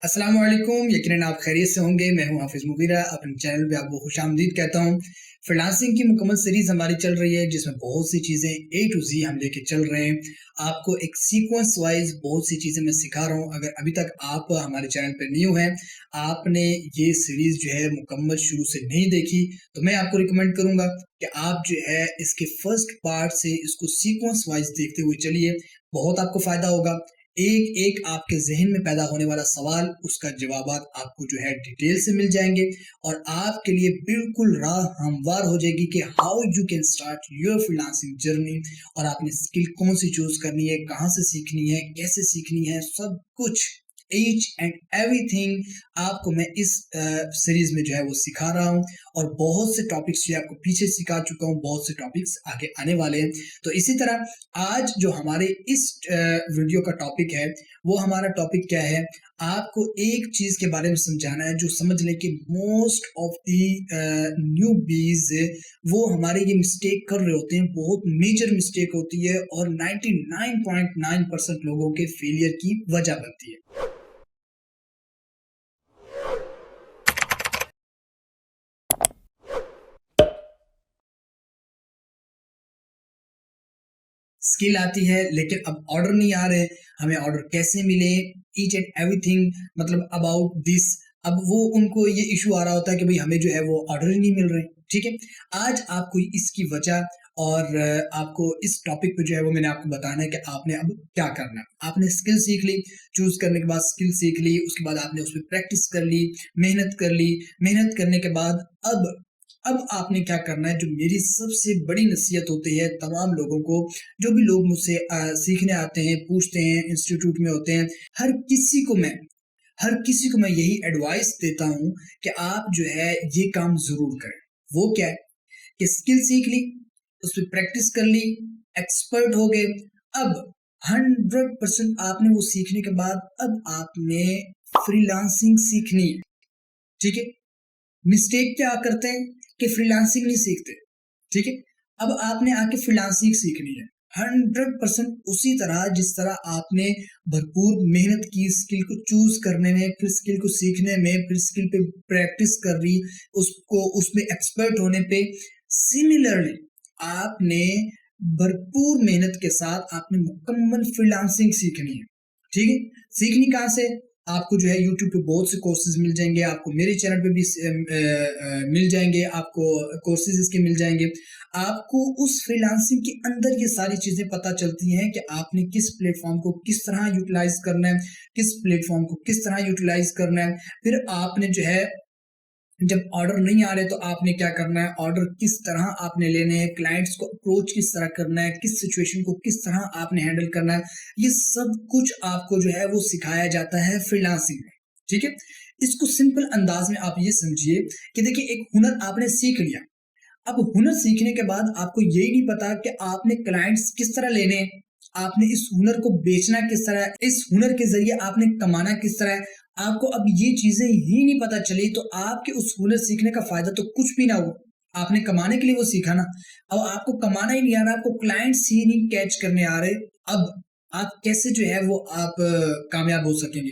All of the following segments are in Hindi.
अस्सलाम वालेकुम। यकीनन आप खैरियत से होंगे। मैं हूं हाफिज मुगीरा। अपने चैनल पे आपको खुशामदीद कहता हूं। फ्रीलांसिंग की मुकम्मल सीरीज हमारी चल रही है जिसमें बहुत सी चीज़ें ए टू ज़ी हम लेके चल रहे हैं। आपको एक सीक्वेंस वाइज बहुत सी चीज़ें मैं सिखा रहा हूं। अगर अभी तक आप हमारे चैनल पे न्यू हैं, आपने ये सीरीज जो है मुकम्मल शुरू से नहीं देखी, तो मैं आपको रिकमेंड करूंगा कि आप जो है इसके फर्स्ट पार्ट से इसको सीक्वेंस वाइज देखते हुए चलिए। बहुत आपको फायदा होगा। एक एक आपके ज़हन में पैदा होने वाला सवाल, उसका जवाबात आपको जो है डिटेल से मिल जाएँगे और आपके लिए बिल्कुल राह हमवार हो जाएगी कि how you can start your freelancing journey. और आपने स्किल कौन-सी चूज़ करनी है, कहाँ से सीखनी है, कैसे सीखनी है, सब कुछ ईच एंड एवरीथिंग आपको मैं इस सीरीज़ में जो है वो सिखा रहा हूँ। और बहुत से टॉपिक्स जो है आपको पीछे सिखा चुका हूँ, बहुत से टॉपिक्स आगे आने वाले हैं। तो इसी तरह आज जो हमारे इस वीडियो का टॉपिक है, वो हमारा टॉपिक क्या है? आपको एक चीज़ के बारे में समझाना है जो समझ लें कि मोस्ट ऑफ द न्यूबीज़ वो हमारे ये मिस्टेक कर रहे होते हैं, बहुत मेजर मिस्टेक होती है और 99.9% लोगों के फेलियर की वजह बनती है। स्किल आती है लेकिन अब ऑर्डर नहीं आ रहे, हमें ऑर्डर कैसे मिले, ईच एंड एवरीथिंग मतलब अबाउट दिस। अब वो उनको ये इशू आ रहा होता है कि भाई हमें जो है वो ऑर्डर ही नहीं मिल रहे। ठीक है, आज आपको इसकी वजह और आपको इस टॉपिक पे जो है वो मैंने आपको बताना है कि आपने अब क्या करना है। आपने स्किल सीख ली, चूज करने के बाद स्किल सीख ली, उसके बाद आपने उस पर प्रैक्टिस कर ली, मेहनत कर ली। मेहनत करने के बाद अब आपने क्या करना है, जो मेरी सबसे बड़ी नसीहत होती है तमाम लोगों को, जो भी लोग मुझसे सीखने आते हैं, पूछते हैं, इंस्टीट्यूट में होते हैं, हर किसी को मैं हर किसी को मैं यही एडवाइस देता हूँ कि आप जो है ये काम ज़रूर करें। वो क्या है कि स्किल सीख ली, उस पे प्रैक्टिस कर ली, एक्सपर्ट हो गए। अब 100% आपने वो सीखने के बाद अब आपने फ्रीलांसिंग सीखनी है। ठीक है? मिस्टेक क्या करते हैं कि फ्रीलांसिंग नहीं सीखते। ठीक है, अब आपने आके फ्रीलांसिंग सीखनी है 100% उसी तरह जिस तरह आपने भरपूर मेहनत की स्किल को चूज करने में, फिर स्किल को सीखने में, फिर स्किल पे प्रैक्टिस कर रही, उसको उसमें एक्सपर्ट होने पे। सिमिलरली आपने भरपूर मेहनत के साथ आपने मुकम्मल फ्रीलांसिंग सीखनी है। ठीक है, सीखनी कहाँ से? आपको जो है यूट्यूब पे बहुत से कोर्सेज मिल जाएंगे, आपको मेरे चैनल पे भी मिल जाएंगे, आपको कोर्सेज इसके मिल जाएंगे। आपको उस फ्रीलांसिंग के अंदर ये सारी चीजें पता चलती हैं कि आपने किस प्लेटफॉर्म को किस तरह यूटिलाइज करना है, किस प्लेटफॉर्म को किस तरह यूटिलाइज करना है। फिर आपने जो है जब ऑर्डर नहीं आ रहे तो आपने क्या करना है, ऑर्डर किस तरह आपने लेने हैं, क्लाइंट्स को अप्रोच किस तरह करना है, किस सिचुएशन को किस तरह आपने हैंडल करना है। ये सब कुछ आपको जो है वो सिखाया जाता है फ्रीलांसिंग में। ठीक है, इसको सिंपल अंदाज में आप ये समझिए कि देखिए एक हुनर आपने सीख लिया। अब हुनर सीखने के बाद आपको यही नहीं पता कि आपने क्लाइंट्स किस तरह लेने हैं, आपने इस हुनर को बेचना किस तरह है, इस हुनर के ज़रिए आपने कमाना किस तरह है। आपको अब ये चीज़ें ही नहीं पता चली तो आपके उस हुनर सीखने का फ़ायदा तो कुछ भी ना हुआ। आपने कमाने के लिए वो सीखा ना, अब आपको कमाना ही नहीं आ रहा, आपको क्लाइंट्स ही नहीं कैच करने आ रहे। अब आप कैसे जो है वो आप कामयाब हो सकेंगे?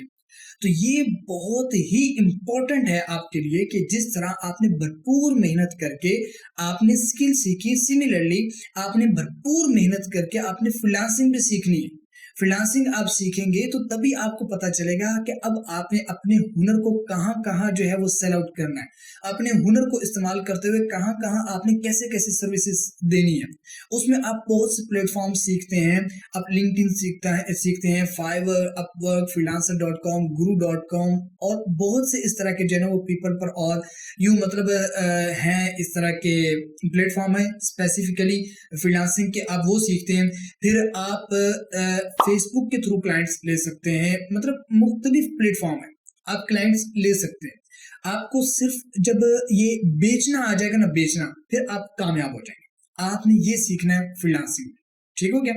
तो ये बहुत ही इम्पोर्टेंट है आपके लिए कि जिस तरह आपने भरपूर मेहनत करके आपने स्किल सीखी, सिमिलरली आपने भरपूर मेहनत करके आपने फ्रीलांसिंग भी सीखनी है। फ्रीलांसिंग आप सीखेंगे तो तभी आपको पता चलेगा कि अब आपने अपने हुनर को कहाँ-कहाँ जो है वो सेल आउट करना है। अपने हुनर को इस्तेमाल करते हुए कहाँ-कहाँ आपने कैसे-कैसे सर्विसेज़ देनी है। उसमें आप बहुत से प्लेटफ़ॉर्म सीखते हैं, आप लिंक्डइन सीखते हैं, फाइवर, अपवर्क, फ्रीलांसर.com, गुरु.com और बहुत से इस तरह के जो है ना वो पीपल पर और यूँ मतलब हैं इस तरह के प्लेटफ़ॉर्म हैं स्पेसिफ़िकली फ्रीलांसिंग के, आप वो सीखते हैं। फिर आप फ़ेसबुक के थ्रू क्लाइंट्स ले सकते हैं, मतलब मुख्तलिफ़ प्लेटफ़ॉर्म हैं, आप क्लाइंट्स ले सकते हैं। आपको सिर्फ़ जब ये बेचना आ जाएगा ना, बेचना, फिर आप कामयाब हो जाएँगे। आपने ये सीखना है फ्रीलांसिंग में। ठीक हो गया?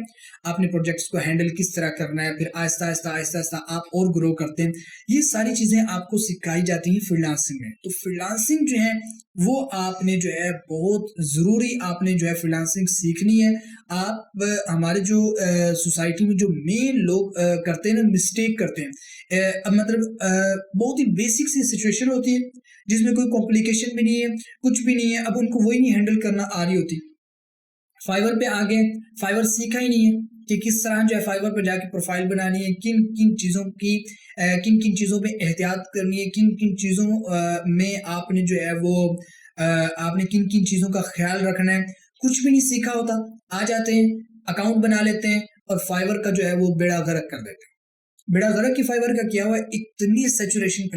आपने प्रोजेक्ट्स को हैंडल किस तरह करना है, फिर आहिस्ता-आहिस्ता आप और ग्रो करते हैं। ये सारी चीज़ें आपको सिखाई जाती हैं फ्रीलांसिंग में। तो फ्रीलांसिंग जो है, वो आपने जो है बहुत ज़रूरी आपने जो है फ्रीलांसिंग सीखनी है। आप हमारे जो सोसाइटी में जो मेन लोग करते हैं ना, मिस्टेक करते हैं। अब मतलब बहुत ही बेसिक सी सिचुएशन होती है, जिसमें कोई कॉम्प्लिकेशन भी नहीं है, कुछ भी नहीं है, अब उनको वही नहीं हैंडल करना आ रही होती। फाइवर पे आ गए, फाइवर सीखा ही नहीं है कि किस तरह जो है फाइवर पे जाके प्रोफाइल बनानी है, किन-किन चीज़ों की किन-किन चीज़ों पे एहतियात करनी है, किन-किन चीज़ों में आपने जो है वो आपने किन-किन चीज़ों का ख़्याल रखना है, कुछ भी नहीं सीखा होता। आ जाते हैं, अकाउंट बना लेते हैं और फाइवर का जो है वो बेड़ा गर्क कर देते हैं। बेड़ा गर्क ही फाइवर का किया हुआ है, इतनी सैचुरेशन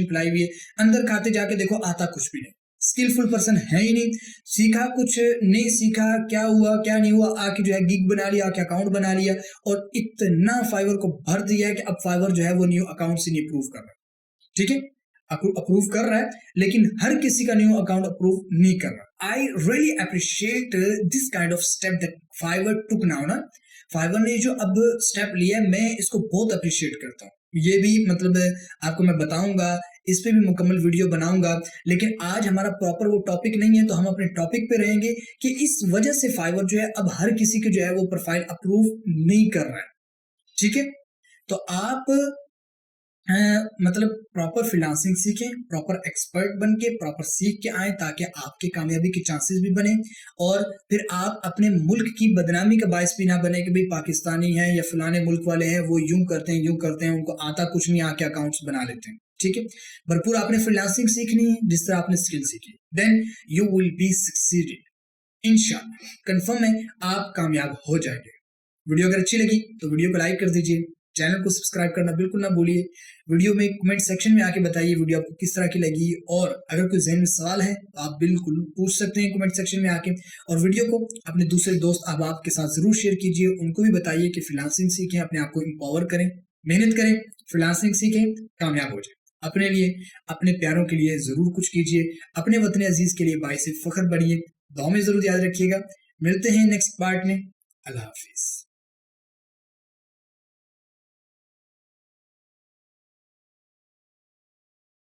फैलाई हुई है, अंदर खाते जाके देखो आता कुछ भी नहीं। स्किलफुल पर्सन है ही नहीं, सीखा कुछ नहीं सीखा, क्या हुआ क्या नहीं हुआ, आके जो है गिग बना लिया, आके अकाउंट बना लिया और इतना फाइवर को भर दिया है कि अब फाइवर जो है वो न्यू अकाउंट से नहीं अप्रूव कर रहा। ठीक है? अप्रूव कर रहा है, लेकिन हर किसी का न्यू अकाउंट अप्रूव नहीं कर रहा। I really appreciate this kind of step that Fiverr took now ना। फाइवर ने जो अब स्टेप लिया है, मैं इसको बहुत अप्रिशिएट करता हूँ। ये भी मतलब आपको मैं बताऊंगा, इस पे भी मुकम्मल वीडियो बनाऊंगा, लेकिन आज हमारा प्रॉपर वो टॉपिक नहीं है, तो हम अपने टॉपिक पे रहेंगे कि इस वजह से फाइवर जो है अब हर किसी की जो है वो प्रोफाइल अप्रूव नहीं कर रहा है। ठीक है? तो आप मतलब प्रॉपर फ्रीलांसिंग सीखें, प्रॉपर एक्सपर्ट बन के प्रॉपर सीख के आएँ, ताकि आपके कामयाबी के चांसेस भी बने और फिर आप अपने मुल्क की बदनामी का बायस भी ना बने कि भाई पाकिस्तानी हैं या फलाने मुल्क वाले हैं, वो यूँ करते हैं, उनको आता कुछ नहीं, आके अकाउंट्स बना लेते हैं। ठीक है? भरपूर आपने फ्रीलांसिंग सीखनी है, जिस तरह आपने स्किल सीखी। Then you will be succeeded इंशाल्लाह, कन्फर्म है आप कामयाब हो जाएँगे। वीडियो अगर अच्छी लगी तो वीडियो को लाइक कर दीजिए, चैनल को सब्सक्राइब करना बिल्कुल ना भूलिए। वीडियो में कमेंट सेक्शन में आके बताइए वीडियो आपको किस तरह की लगी, और अगर कोई ज़हन में सवाल है तो आप बिल्कुल पूछ सकते हैं कमेंट सेक्शन में आके। और वीडियो को अपने दूसरे दोस्त अहबाब के साथ ज़रूर शेयर कीजिए, उनको भी बताइए कि फ्रीलांसिंग सीखें, अपने आप को एम्पावर करें, मेहनत करें, फ्रीलांसिंग सीखें, कामयाब हो जाएँ। अपने लिए, अपने प्यारों के लिए ज़रूर कुछ कीजिए, अपने वतन अज़ीज़ के लिए बाइस फ़ख्र बनिए। दुआ में ज़रूर याद रखिएगा। मिलते हैं नेक्स्ट पार्ट में। अल्लाह हाफ़िज़।